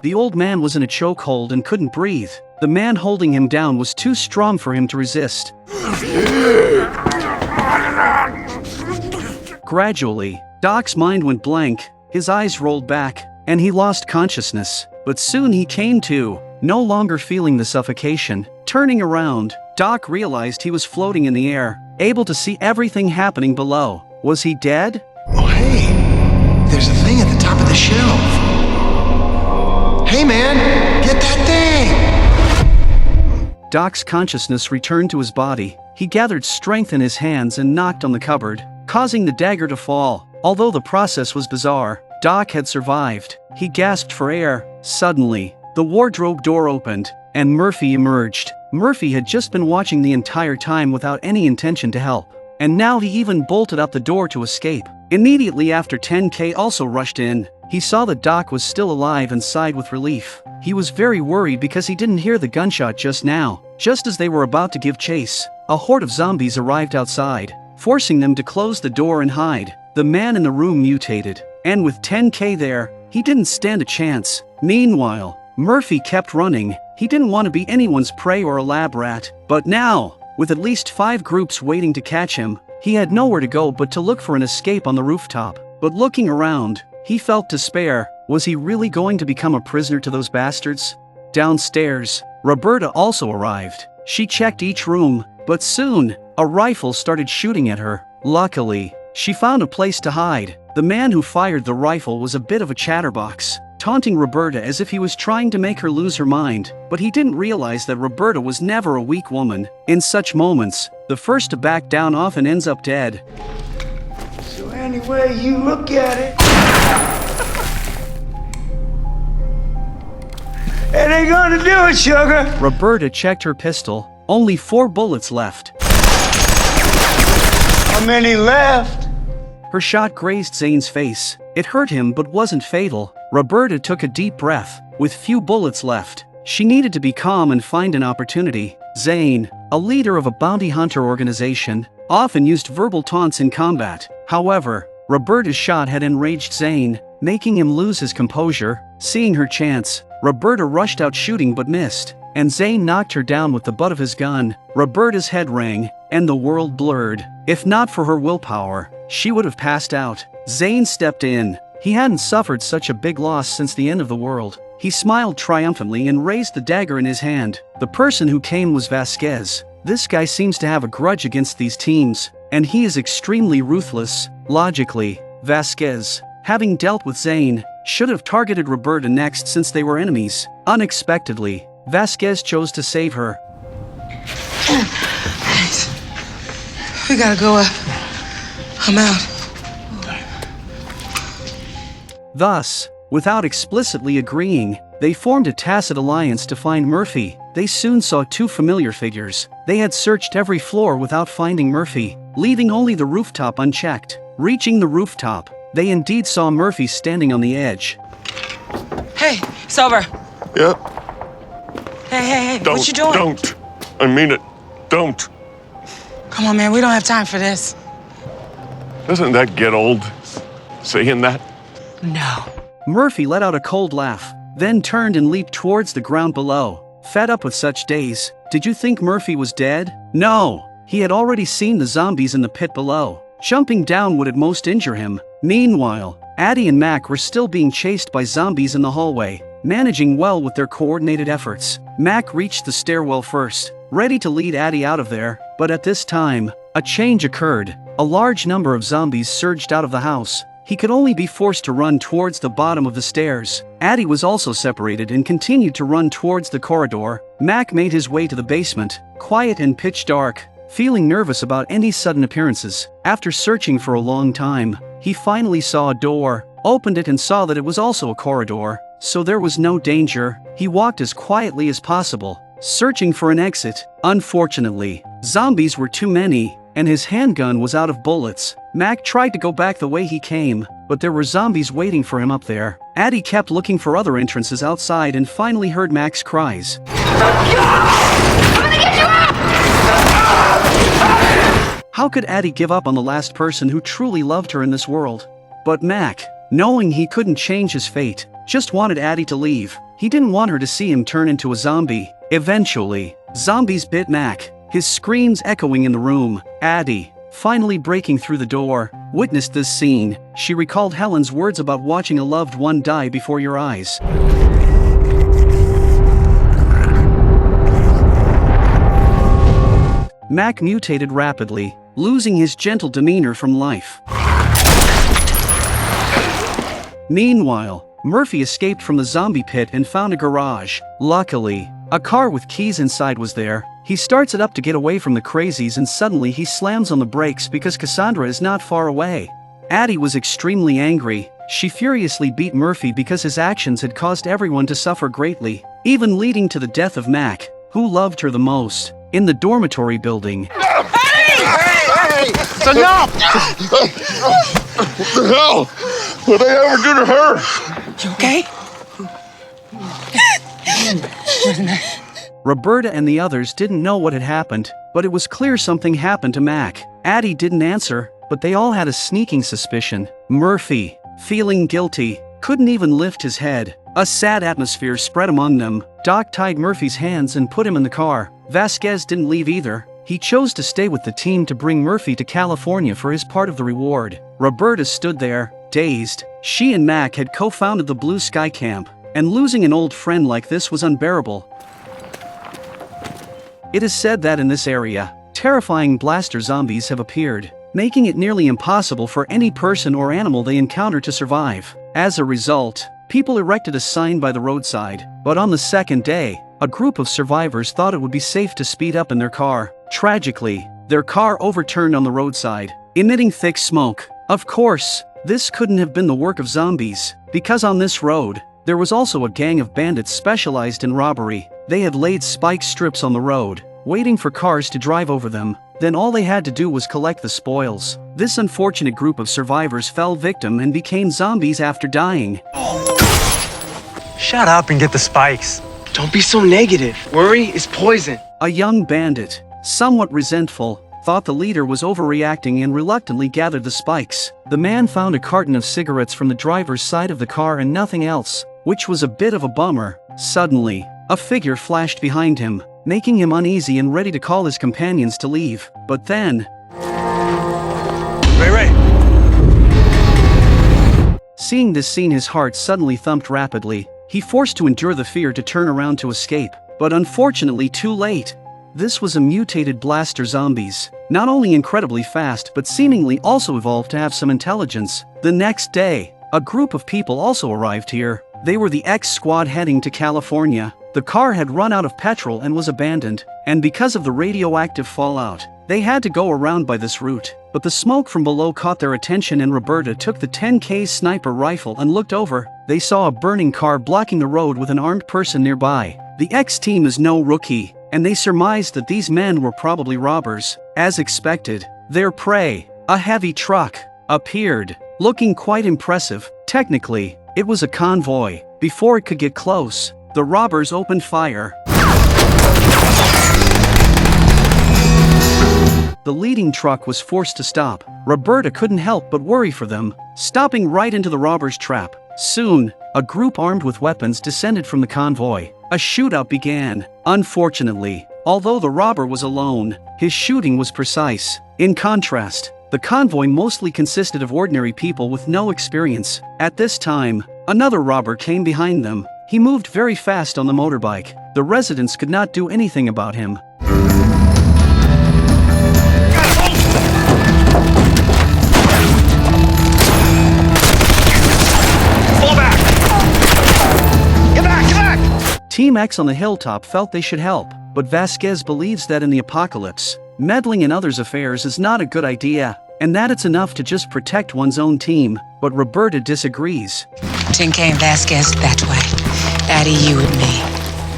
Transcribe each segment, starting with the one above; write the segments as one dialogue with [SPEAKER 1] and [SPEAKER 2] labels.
[SPEAKER 1] The old man was in a chokehold and couldn't breathe. The man holding him down was too strong for him to resist. Gradually, Doc's mind went blank, his eyes rolled back, and he lost consciousness. But soon he came to, no longer feeling the suffocation. Turning around, Doc realized he was floating in the air, able to see everything happening below. Was he dead?
[SPEAKER 2] Oh hey, there's a thing at the top of the shelf. Hey man, get that thing!
[SPEAKER 1] Doc's consciousness returned to his body. He gathered strength in his hands and knocked on the cupboard, causing the dagger to fall. Although the process was bizarre, Doc had survived. He gasped for air. Suddenly, the wardrobe door opened, and Murphy emerged. Murphy had just been watching the entire time without any intention to help, and now he even bolted out the door to escape. Immediately after 10K also rushed in. He saw that Doc was still alive and sighed with relief. He was very worried because he didn't hear the gunshot just now. Just as they were about to give chase, a horde of zombies arrived outside, forcing them to close the door and hide. The man in the room mutated, and with 10K there, he didn't stand a chance. Meanwhile, Murphy kept running. He didn't want to be anyone's prey or a lab rat. But now, with at least 5 groups waiting to catch him, he had nowhere to go but to look for an escape on the rooftop. But looking around, he felt despair. Was he really going to become a prisoner to those bastards? Downstairs, Roberta also arrived. She checked each room, but soon, a rifle started shooting at her. Luckily, she found a place to hide. The man who fired the rifle was a bit of a chatterbox, taunting Roberta as if he was trying to make her lose her mind. But he didn't realize that Roberta was never a weak woman. In such moments, the first to back down often ends up dead.
[SPEAKER 3] So any way you look at it, it ain't gonna do it, sugar.
[SPEAKER 1] Roberta checked her pistol. Only 4 bullets left.
[SPEAKER 3] How many left?
[SPEAKER 1] Her shot grazed Zayn's face. It hurt him but wasn't fatal. Roberta took a deep breath. With few bullets left, she needed to be calm and find an opportunity. Zayn, a leader of a bounty hunter organization, often used verbal taunts in combat. However, Roberta's shot had enraged Zayn, making him lose his composure. Seeing her chance, Roberta rushed out shooting but missed, and Zayn knocked her down with the butt of his gun. Roberta's head rang, and the world blurred. If not for her willpower, she would have passed out. Zayn stepped in. He hadn't suffered such a big loss since the end of the world. He smiled triumphantly and raised the dagger in his hand. The person who came was Vasquez. This guy seems to have a grudge against these teams, and he is extremely ruthless. Logically, Vasquez, having dealt with Zayn, should have targeted Roberta next since they were enemies. Unexpectedly, Vasquez chose to save her.
[SPEAKER 4] We gotta go up. I'm out.
[SPEAKER 1] Thus, without explicitly agreeing, they formed a tacit alliance to find Murphy. They soon saw 2 familiar figures. They had searched every floor without finding Murphy, leaving only the rooftop unchecked. Reaching the rooftop, they indeed saw Murphy standing on the edge.
[SPEAKER 4] Hey, it's over.
[SPEAKER 5] Yep.
[SPEAKER 4] Hey, what you doing?
[SPEAKER 5] Don't. I mean it. Don't.
[SPEAKER 4] Come on, man, we don't have time for this.
[SPEAKER 5] Doesn't that get old? Saying that?
[SPEAKER 4] No.
[SPEAKER 1] Murphy let out a cold laugh, then turned and leaped towards the ground below. Fed up with such days, did you think Murphy was dead? No. He had already seen the zombies in the pit below. Jumping down would at most injure him. Meanwhile, Addie and Mack were still being chased by zombies in the hallway, managing well with their coordinated efforts. Mack reached the stairwell first, ready to lead Addie out of there, but at this time, a change occurred. A large number of zombies surged out of the house. He could only be forced to run towards the bottom of the stairs. Addie was also separated and continued to run towards the corridor. Mack made his way to the basement, quiet and pitch dark, feeling nervous about any sudden appearances. After searching for a long time, he finally saw a door, opened it and saw that it was also a corridor, so there was no danger. He walked as quietly as possible, searching for an exit. Unfortunately, zombies were too many, and his handgun was out of bullets. Mack tried to go back the way he came, but there were zombies waiting for him up there. Addie kept looking for other entrances outside and finally heard Mack's cries.
[SPEAKER 6] I'm gonna get you out!
[SPEAKER 1] How could Addie give up on the last person who truly loved her in this world? But Mack, knowing he couldn't change his fate, just wanted Addie to leave. He didn't want her to see him turn into a zombie. Eventually, zombies bit Mack, his screams echoing in the room. Addie, finally breaking through the door, witnessed this scene. She recalled Helen's words about watching a loved one die before your eyes. Mack mutated rapidly, losing his gentle demeanor from life. Meanwhile, Murphy escaped from the zombie pit and found a garage. Luckily, a car with keys inside was there. He starts it up to get away from the crazies and suddenly he slams on the brakes because Cassandra is not far away. Addie was extremely angry. She furiously beat Murphy because his actions had caused everyone to suffer greatly, even leading to the death of Mack, who loved her the most. In the dormitory building.
[SPEAKER 5] Hey! It's enough! What the hell? What'd they ever do to her?
[SPEAKER 4] You okay?
[SPEAKER 1] Roberta and the others didn't know what had happened, but it was clear something happened to Mack. Addie didn't answer, but they all had a sneaking suspicion. Murphy, feeling guilty, couldn't even lift his head. A sad atmosphere spread among them. Doc tied Murphy's hands and put him in the car. Vasquez didn't leave either. He chose to stay with the team to bring Murphy to California for his part of the reward. Roberta stood there, dazed. She and Mack had co-founded the Blue Sky Camp, and losing an old friend like this was unbearable. It is said that in this area, terrifying blaster zombies have appeared, making it nearly impossible for any person or animal they encounter to survive. As a result, people erected a sign by the roadside, but on the second day, a group of survivors thought it would be safe to speed up in their car. Tragically, their car overturned on the roadside, emitting thick smoke. Of course, this couldn't have been the work of zombies, because on this road, there was also a gang of bandits specialized in robbery. They had laid spike strips on the road, waiting for cars to drive over them. Then all they had to do was collect the spoils. This unfortunate group of survivors fell victim and became zombies after dying.
[SPEAKER 7] Shut up and get the spikes.
[SPEAKER 3] Don't be so negative. Worry is poison.
[SPEAKER 1] A young bandit, somewhat resentful, thought the leader was overreacting and reluctantly gathered the spikes. The man found a carton of cigarettes from the driver's side of the car and nothing else, which was a bit of a bummer. Suddenly, a figure flashed behind him, making him uneasy and ready to call his companions to leave. But then...
[SPEAKER 7] Ray!
[SPEAKER 1] Seeing this scene, his heart suddenly thumped rapidly. He forced to endure the fear to turn around to escape, but unfortunately too late. This was a mutated blaster zombies, not only incredibly fast but seemingly also evolved to have some intelligence. The next day, a group of people also arrived here. They were the X squad heading to California. The car had run out of petrol and was abandoned, and because of the radioactive fallout, they had to go around by this route. But the smoke from below caught their attention and Roberta took the 10K sniper rifle and looked over. They saw a burning car blocking the road with an armed person nearby. The X team is no rookie, and they surmised that these men were probably robbers. As expected, their prey, a heavy truck, appeared, looking quite impressive. Technically, it was a convoy. Before it could get close, the robbers opened fire. The leading truck was forced to stop. Roberta couldn't help but worry for them, stopping right into the robbers' trap. Soon, a group armed with weapons descended from the convoy. A shootout began. Unfortunately, although the robber was alone, his shooting was precise. In contrast, the convoy mostly consisted of ordinary people with no experience. At this time, another robber came behind them. He moved very fast on the motorbike. The residents could not do anything about him. Team X on the hilltop felt they should help, but Vasquez believes that in the apocalypse, meddling in others' affairs is not a good idea, and that it's enough to just protect one's own team. But Roberta disagrees.
[SPEAKER 4] 10K and Vasquez that way. Addie, you and me.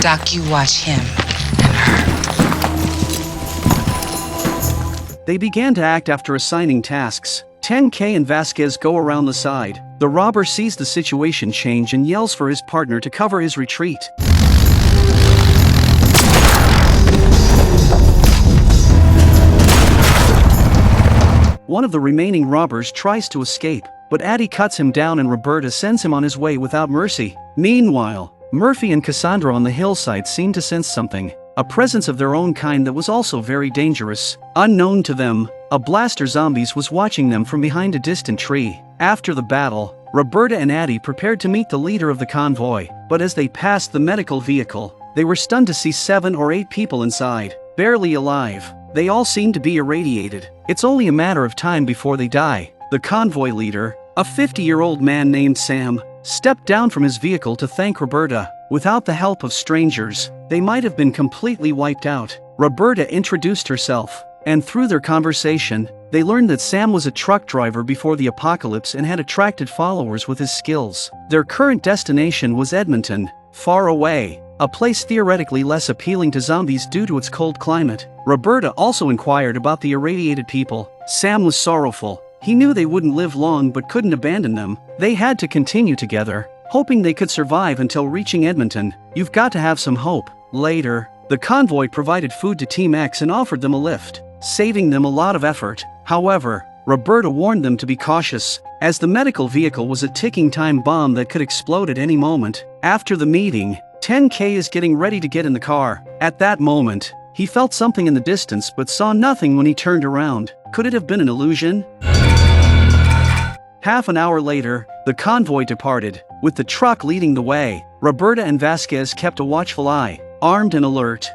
[SPEAKER 4] Doc, you watch him and her.
[SPEAKER 1] They began to act after assigning tasks. 10K and Vasquez go around the side. The robber sees the situation change and yells for his partner to cover his retreat. One of the remaining robbers tries to escape, but Addie cuts him down and Roberta sends him on his way without mercy. Meanwhile, Murphy and Cassandra on the hillside seem to sense something, a presence of their own kind that was also very dangerous. Unknown to them, a blaster zombies was watching them from behind a distant tree. After the battle, Roberta and Addie prepared to meet the leader of the convoy, but as they passed the medical vehicle, they were stunned to see 7 or 8 people inside, barely alive. They all seemed to be irradiated. It's only a matter of time before they die. The convoy leader, a 50-year-old man named Sam, stepped down from his vehicle to thank Roberta. Without the help of strangers, they might have been completely wiped out. Roberta introduced herself, and through their conversation, they learned that Sam was a truck driver before the apocalypse and had attracted followers with his skills. Their current destination was Edmonton, far away, a place theoretically less appealing to zombies due to its cold climate. Roberta also inquired about the irradiated people. Sam was sorrowful. He knew they wouldn't live long but couldn't abandon them. They had to continue together, hoping they could survive until reaching Edmonton. You've got to have some hope. Later, the convoy provided food to Team X and offered them a lift, saving them a lot of effort. However, Roberta warned them to be cautious, as the medical vehicle was a ticking time bomb that could explode at any moment. After the meeting, 10K is getting ready to get in the car. At that moment, he felt something in the distance but saw nothing when he turned around. Could it have been an illusion? Half an hour later, the convoy departed, with the truck leading the way. Roberta and Vasquez kept a watchful eye, armed and alert.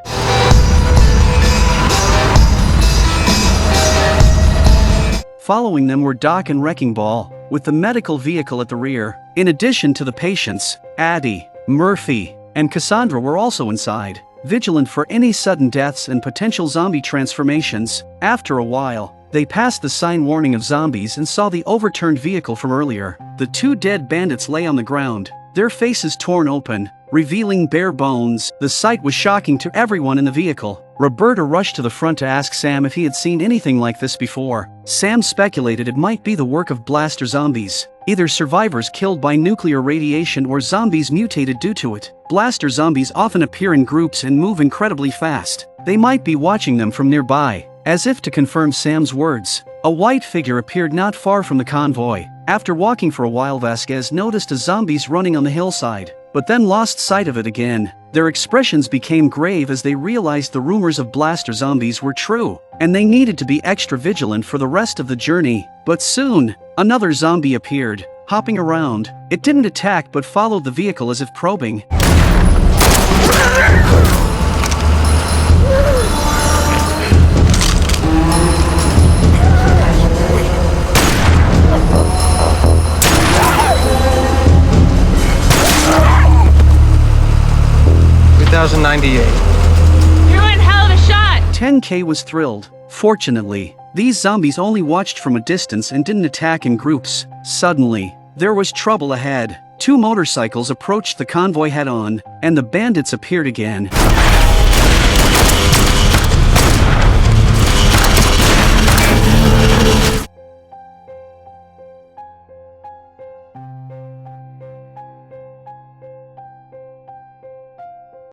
[SPEAKER 1] Following them were Doc and Wrecking Ball, with the medical vehicle at the rear. In addition to the patients, Addie, Murphy, and Cassandra were also inside, vigilant for any sudden deaths and potential zombie transformations. After a while, they passed the sign warning of zombies and saw the overturned vehicle from earlier. The 2 dead bandits lay on the ground, their faces torn open, revealing bare bones. The sight was shocking to everyone in the vehicle. Roberta rushed to the front to ask Sam if he had seen anything like this before. Sam speculated it might be the work of blaster zombies, either survivors killed by nuclear radiation or zombies mutated due to it. Blaster zombies often appear in groups and move incredibly fast. They might be watching them from nearby. As if to confirm Sam's words, a white figure appeared not far from the convoy. After walking for a while, Vasquez noticed the zombies running on the hillside, but then lost sight of it again. Their expressions became grave as they realized the rumors of blaster zombies were true, and they needed to be extra vigilant for the rest of the journey. But soon, another zombie appeared, hopping around. It didn't attack but followed the vehicle as if probing.
[SPEAKER 6] You're one hell of a shot!
[SPEAKER 1] 10K was thrilled. Fortunately, these zombies only watched from a distance and didn't attack in groups. Suddenly, there was trouble ahead. 2 motorcycles approached the convoy head-on, and the bandits appeared again.